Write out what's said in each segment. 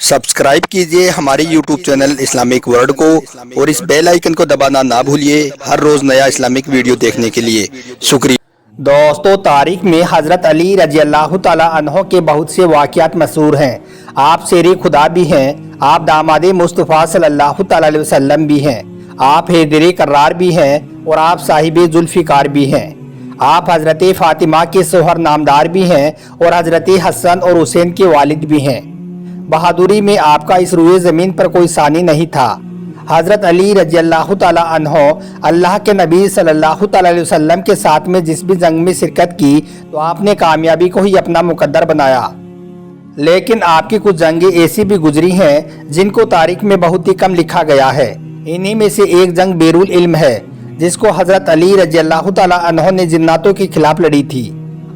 Subscribe कीजिए हमारे YouTube channel Islamic world को और इस बेल आइकन को दबाना ना भूलिए हर रोज़ नया इस्लामिक वीडियो देखने के लिए। शुक्रिया। दोस्तों, तारीख में हज़रत अली रजी अल्लाह ताला अन्हो के बहुत से वाक़यात मशहूर हैं। आप शेर खुदा भी हैं, आप दामाद मुस्तफ़ा सल्लल्लाहु ताला अलैहि वसल्लम भी हैं, आप हैदर कर्रार भी हैं और आप साहिब जुल्फ़िकार भी हैं। आप हज़रत फ़ातिमा के सोहर नामदार भी हैं और हज़रत हसन और हुसैन के वालिद भी हैं। बहादुरी में आपका इस रुए ज़मीन पर कोई सानी नहीं था। हज़रत अली रजी अल्लाह ताला अन्हो अल्लाह के नबी सल्लल्लाहु ताला अलैहि वसल्लम के साथ में जिस भी जंग में शिरकत की तो आपने कामयाबी को ही अपना मुकद्दर बनाया। लेकिन आपकी कुछ जंगें ऐसी भी गुजरी हैं जिनको तारीख में बहुत ही कम लिखा गया है। इन्हीं में से एक जंग बेरुल इल्म है जिसको हज़रत अली रजी अल्लाह ताला अन्हो ने जिन्नातों के खिलाफ लड़ी थी।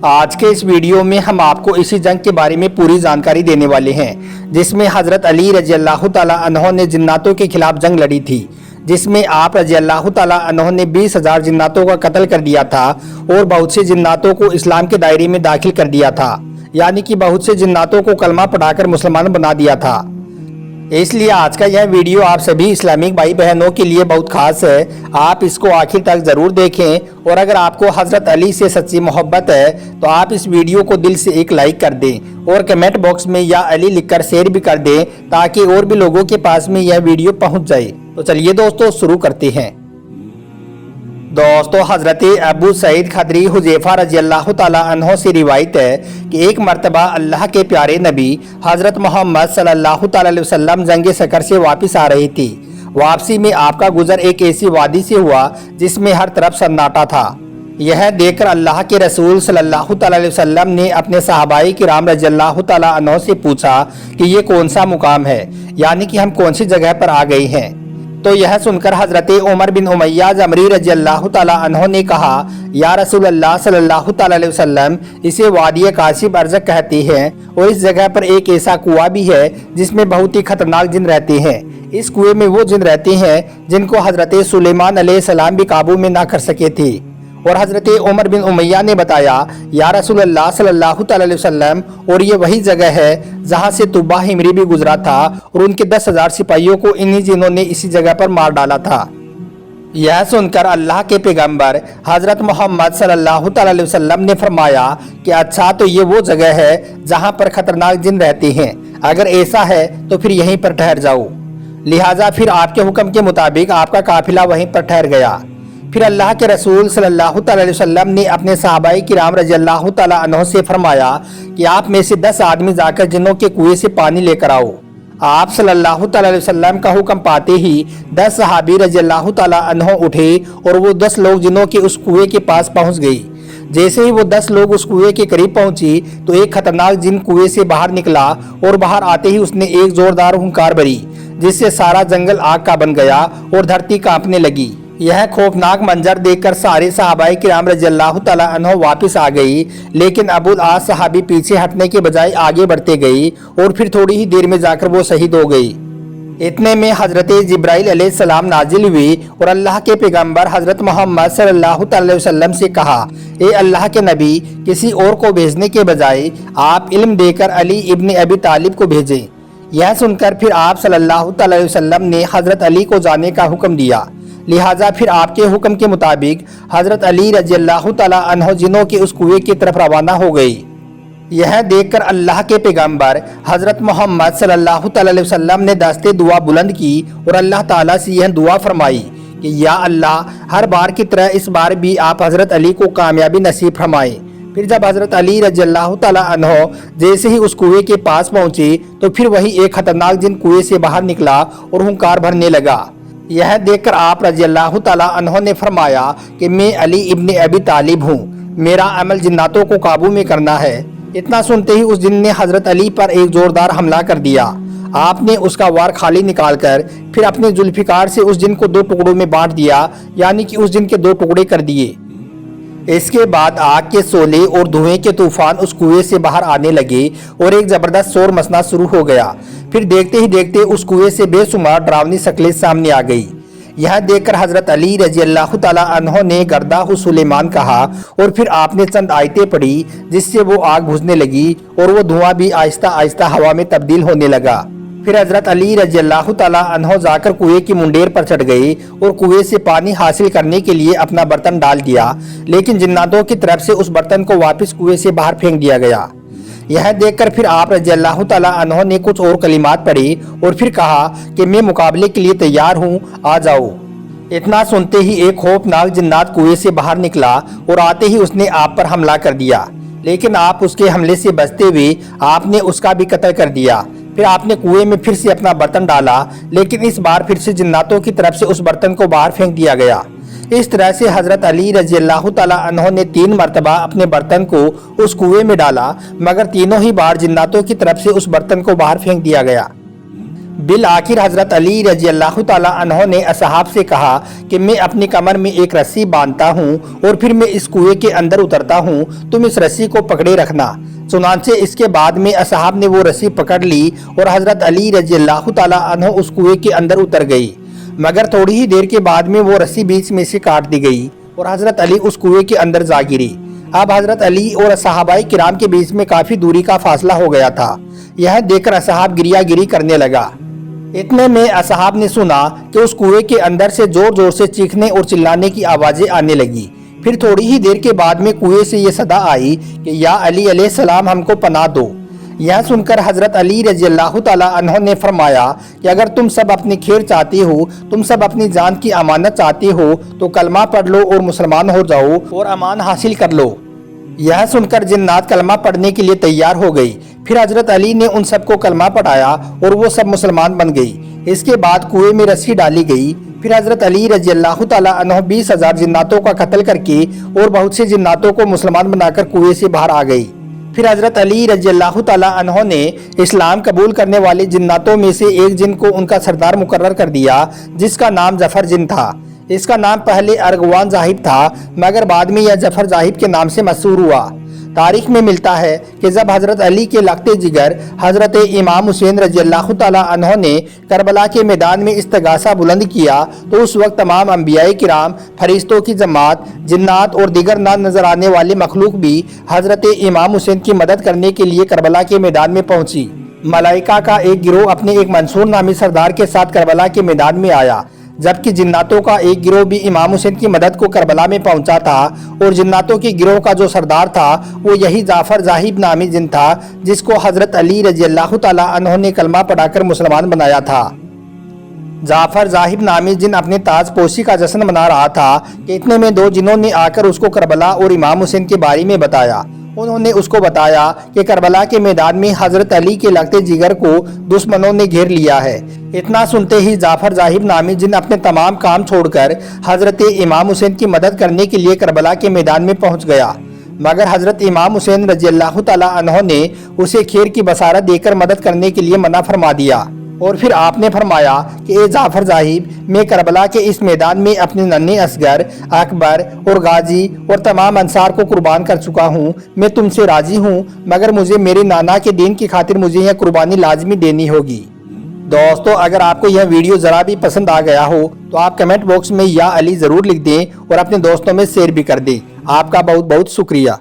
आज के इस वीडियो में हम आपको इसी जंग के बारे में पूरी जानकारी देने वाले हैं जिसमें हज़रत अली रजी अल्लाह ताला अन्हो ने जिन्नातों के खिलाफ जंग लड़ी थी, जिसमें आप रजी अल्लाह ताला अन्हो ने 20,000 जिन्नातों का कत्ल कर दिया था और बहुत से जिन्नातों को इस्लाम के दायरे में दाखिल कर दिया था, यानी कि बहुत से जिन्नातों को कलमा पढ़ाकर मुसलमान बना दिया था। इसलिए आज का यह वीडियो आप सभी इस्लामिक भाई बहनों के लिए बहुत खास है। आप इसको आखिर तक ज़रूर देखें और अगर आपको हज़रत अली से सच्ची मोहब्बत है तो आप इस वीडियो को दिल से एक लाइक कर दें और कमेंट बॉक्स में या अली लिखकर शेयर भी कर दें ताकि और भी लोगों के पास में यह वीडियो पहुंच जाए। तो चलिए दोस्तों शुरू करते हैं। दोस्तों, हज़रत अबू सईद खदरी हुज़ैफा रजी अल्लाह ताला अन्हो से रिवायत है कि एक मरतबा अल्लाह के प्यारे नबी हज़रत मोहम्मद सल्लल्लाहु ताला अलैहि वसल्लम जंग सकर से वापस आ रही थी। वापसी में आपका गुजर एक ऐसी वादी से हुआ जिसमें हर तरफ सन्नाटा था। यह देखकर अल्लाह के रसूल सल्लल्लाहु ताला अलैहि वसल्लम ने अपने सहाबाई किराम रजी अल्लाह ताला अन्हो से पूछा कि ये कौन सा मुकाम है, यानी कि हम कौन सी जगह पर आ गए हैं। तो यह सुनकर हज़रत उमर बिन उमय्या जमरी रजी अल्लाह ताला अन्हो ने कहा, या रसूल अल्लाह सल्लल्लाहु ताला अलैहि वसल्लम, इसे वादी कासिब अर्ज़क कहते हैं और इस जगह पर एक ऐसा कुआं भी है जिसमें बहुत ही खतरनाक जिन रहते हैं। इस कुएं में वो जिन रहते हैं जिनको हज़रत सुलेमान अलैहिस्सलाम भी काबू में ना कर सके थे। और हज़रत उमर बिन उमय्या ने बताया, या रसूल अल्लाह सल्लल्लाहु ताला अलैहि वसल्लम, और ये वही जगह है जहाँ से तुब्बा हिमरी भी गुजरा था और उनके 10,000 सिपाहियों को इन्हीं जिनों ने इसी जगह पर मार डाला था। यह सुनकर अल्लाह के पैगंबर हज़रत मोहम्मद सल्लल्लाहु ताला अलैहि वसल्लम ने फरमाया कि अच्छा, तो ये वो जगह है जहाँ पर खतरनाक जिन रहते हैं। अगर ऐसा है तो फिर यहीं पर ठहर जाओ। लिहाजा फिर आपके हुक्म के मुताबिक आपका काफिला वहीं पर ठहर गया। फिर अल्लाह के रसूल सल्लल्लाहु ताला अलैहि वसल्लम ने अपने सहाबाई किराम रजी अल्लाह ताला अन्हो से फरमाया कि आप में से 10 आदमी जाकर जिन्हों के कुएं से पानी लेकर आओ। आप सल्लल्लाहु ताला अलैहि वसल्लम का हुक्म पाते ही 10 सहाबी रजी अल्लाह ताला अन्हो उठे और वो 10 लोग जिन्हों के उस कुएं के पास पहुंच गई। जैसे ही वो 10 लोग उस कुएं के करीब पहुंची तो एक खतरनाक जिन कुएं से बाहर निकला और बाहर आते ही उसने एक जोरदार हुंकार भरी जिससे सारा जंगल आग का बन गया और धरती कांपने लगी। यह खौफनाक मंजर देखकर सारे सहाबाए किराम रजी अल्लाह ताला अन्हो वापस आ गई, लेकिन अबुल आस सहाबी पीछे हटने के बजाय आगे बढ़ते गई और फिर थोड़ी ही देर में जाकर वो शहीद हो गई। इतने में हज़रत जिब्राइल अलैहिस्सलाम नाजिल हुई और अल्लाह के पैगंबर हज़रत मोहम्मद सल्लल्लाहु अलैहि वसल्लम से कहा, ए अल्लाह के नबी, किसी और को भेजने के बजाय आप इल्म देकर अली इब्न अबी तालिब को भेजें। यह सुनकर फिर आप सल्लल्लाहु अलैहि वसल्लम ने हज़रत अली को जाने का हुक्म दिया। लिहाजा फिर आपके हुक्म के मुताबिक हज़रत अली रजी अल्लाह ताला अन्हो जिनों के उस कुएं की तरफ रवाना हो गई। यह देखकर अल्लाह के पैगंबर हज़रत मोहम्मद सल्लल्लाहु अलैहि वसल्लम ने दस्ते दुआ बुलंद की और अल्लाह ताला से यह दुआ फरमाई कि या अल्लाह, हर बार की तरह इस बार भी आप हज़रत अली को कामयाबी नसीब फरमाएं। फिर जब हज़रत अली रजी अल्लाह ताला अन्हो जैसे ही उस कुएं के पास पहुंचे तो फिर वही एक खतरनाक जिन कुएं से बाहर निकला और हुंकार भरने लगा। यह देखकर आप रजी अल्लाह ताला अन्हो ने फरमाया कि मैं अली इब्न अबी तालिब हूँ, मेरा अमल जिन्नातों को काबू में करना है। इतना सुनते ही उस जिन ने हज़रत अली पर एक ज़ोरदार हमला कर दिया। आपने उसका वार खाली निकालकर फिर अपने जुल्फ़िकार से उस जिन को 2 टुकड़ों में बांट दिया, यानी कि उस जिन के 2 टुकड़े कर दिए। इसके बाद आग के शोले और धुएं के तूफान उस कुएं से बाहर आने लगे और एक जबरदस्त शोर मचना शुरू हो गया। फिर देखते ही देखते उस कुएं से बेशुमार डरावनी शक्लें सामने आ गई। यह देखकर हज़रत अली रजी अल्लाह ताला अन्हो ने गर्दाहु सुलेमान कहा और फिर आपने चंद आयतें पढ़ी जिससे वो आग बुझने लगी और वो धुआं भी आहिस्ता आहिस्ता हवा में तब्दील होने लगा। फिर हजरत अली रजी अल्लाह ताला अन्हो जाकर कुएं की मुंडेर पर चढ़ गए और कुएं से पानी हासिल करने के लिए अपना बर्तन डाल दिया, लेकिन जिन्नातों की तरफ से उस बर्तन को वापस कुएं से बाहर फेंक दिया गया। यह देखकर फिर आप रजी अल्लाह ताला अन्हो ने कुछ और कलिमात पढ़ी और फिर कहा कि मैं मुकाबले के लिए तैयार हूँ, आ जाओ। इतना सुनते ही एक खौफनाक जिन्नात कुएं से बाहर निकला और आते ही उसने आप पर हमला कर दिया, लेकिन आप उसके हमले से बचते हुए आपने उसका भी कत्ल कर दिया। फिर आपने कुएं में फिर से अपना बर्तन डाला, लेकिन इस बार फिर से जिन्नातों की तरफ से उस बर्तन को बाहर फेंक दिया गया। इस तरह से हजरत अली रजी अल्लाह ताला अन्हो ने 3 मरतबा अपने बर्तन को उस कुएं में डाला, मगर तीनों ही बार जिन्नातों की तरफ से उस बर्तन को बाहर फेंक दिया गया। बिल आखिर हजरत अली रजी अल्लाह ताला अन्हो ने असहाब से कहा कि मैं अपनी कमर में एक रस्सी बांधता हूँ और फिर मैं इस कुएं के अंदर उतरता हूँ, तुम इस रस्सी को पकड़े रखना। चुनांचे इसके बाद में असहाब ने वो रस्सी पकड़ ली और हजरत अली रजी अल्लाह ताला अन्हो उस कुएं के अंदर उतर गई, मगर थोड़ी ही देर के बाद में वो रस्सी बीच में से काट दी गई और हजरत अली उस कुएं के अंदर जा गिरी। अब हजरत अली और सहाबाए किराम के बीच में काफी दूरी का फासला हो गया था। यह देखकर असहाब गिरियागिरी करने लगा। इतने में असहाब ने सुना कि उस कुएं के अंदर से जोर जोर से चीखने और चिल्लाने की आवाजें आने लगी। फिर थोड़ी ही देर के बाद में कुएं से ये सदा आई कि या अली अलैहिस्सलाम हमको पनाह दो। यह सुनकर हजरत अली रजी अल्लाह ताला अन्हो ने फरमाया कि अगर तुम सब अपनी खैर चाहते हो, तुम सब अपनी जान की अमानत चाहते हो, तो कलमा पढ़ लो और मुसलमान हो जाओ और अमान हासिल कर लो। यह सुनकर जिन्नात कलमा पढ़ने के लिए तैयार हो गई। फिर हजरत अली ने उन सबको कलमा पढ़ाया और वो सब मुसलमान बन गई। इसके बाद कुएं में रस्सी डाली गई। फिर हजरत अली रजी अल्लाह ताला अन्हो 20,000 जिन्नातों का कत्ल करके और बहुत से जिन्नातों को मुसलमान बनाकर कुएं से बाहर आ गई। फिर हजरत अली रजी अल्लाह ताला अन्हो ने इस्लाम कबूल करने वाले जिन्नातों में से एक जिन को उनका सरदार मुकर्रर कर दिया, जिसका नाम जफर जिन था। इसका नाम पहले अर्गवान जाहिब था, मगर बाद में यह जफर जाहिब के नाम से मशहूर हुआ। तारीख में मिलता है कि जब हजरत अली के लखते जिगर हजरत इमाम हुसैन रजी अल्लाह ताला अन्हो ने करबला के मैदान में इस्तगासा बुलंद किया, तो उस वक्त तमाम अंबियाए किराम, फरिश्तों की जमात, जिन्नात और दीगर ना नजर आने वाले मखलूक भी हजरत इमाम हुसैन की मदद करने के लिए करबला के मैदान में पहुंची। मलाइका का एक गिरोह अपने एक मंसूर नामी सरदार के साथ करबला के मैदान में आया, जबकि जिन्नातों का एक गिरोह भी इमाम हुसैन की मदद को करबला में पहुंचा था। और जिन्नातों के गिरोह का जो सरदार था वो यही जाफर जाहिब नामी जिन था, जिसको हजरत अली रजी अल्लाह ताला अन्हो ने कलमा पढ़ाकर मुसलमान बनाया था। जाफर जाहिब नामी जिन अपने ताजपोशी का जश्न मना रहा था कि इतने में 2 जिनों ने आकर उसको करबला और इमाम हुसैन के बारे में बताया। उन्होंने उसको बताया कि करबला के मैदान में हजरत अली के लगते जिगर को दुश्मनों ने घेर लिया है। इतना सुनते ही जाफर जाहिब नामी जिन अपने तमाम काम छोड़कर हजरत इमाम हुसैन की मदद करने के लिए करबला के मैदान में पहुंच गया, मगर हजरत इमाम हुसैन रजी अल्लाह ताला अन्हो ने उसे खैर की बसारत देकर मदद करने के लिए मना फरमा दिया। और फिर आपने फरमाया कि ए जाफर जाहिब, मैं करबला के इस मैदान में अपने नन्हे असगर, अकबर और गाजी और तमाम अंसार को कुर्बान कर चुका हूँ। मैं तुमसे राजी हूँ, मगर मुझे मेरे नाना के दीन की खातिर मुझे यह कुर्बानी लाजमी देनी होगी। दोस्तों, अगर आपको यह वीडियो ज़रा भी पसंद आ गया हो तो आप कमेंट बॉक्स में या अली ज़रूर लिख दें और अपने दोस्तों में शेयर भी कर दें। आपका बहुत बहुत शुक्रिया।